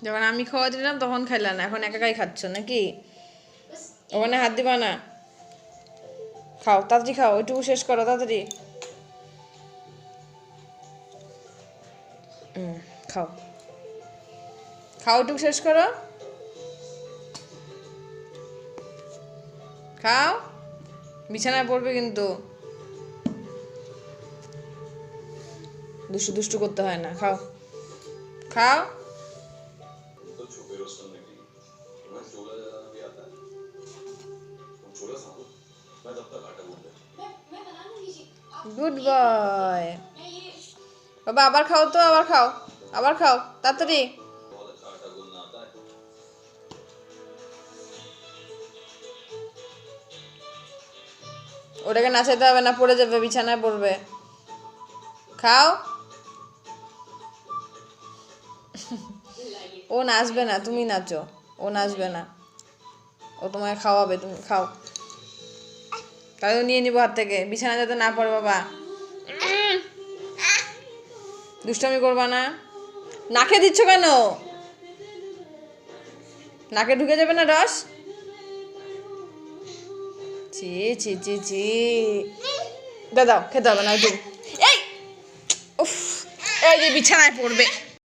যখন আমি খাওয়া দিলাম তখন খাইলা না, এখন একা একাই খাচ্ছ নাকি? ওখানে হাত দিবা না, খাও তাড়াতাড়ি খাও, ওইটুকু শেষ করো তাড়াতাড়ি। খাও খাও, ওইটুকু শেষ করো, খাও, বিছানায় পড়বে কিন্তু। দুষ্টু দুষ্টু করতে হয় না, খাও খাও। গুড বয় বাবা, আবার খাও তো, আবার খাও, আবার খাও তাড়াতাড়ি। ওটাকে নাচাতে হবে না, পড়ে যাবে, বিছানায় পড়বে। খাও। ও নাচবে না, তুমি নাচো। ও নাচবে না, ও তোমায় খাওয়াবে, তুমি খাও। তাহলে নিয়ে নিবো হাত থেকে, বিছানা যাতে না পড়ে বাবা। দুষ্টামি করবা না। নাকে দিচ্ছ কেন? নাকে ঢুকে যাবে না রস? ছি ছি ছি ছি। দাও খেতে হবে না, এই উফ, এই যে বিছানায় পড়বে।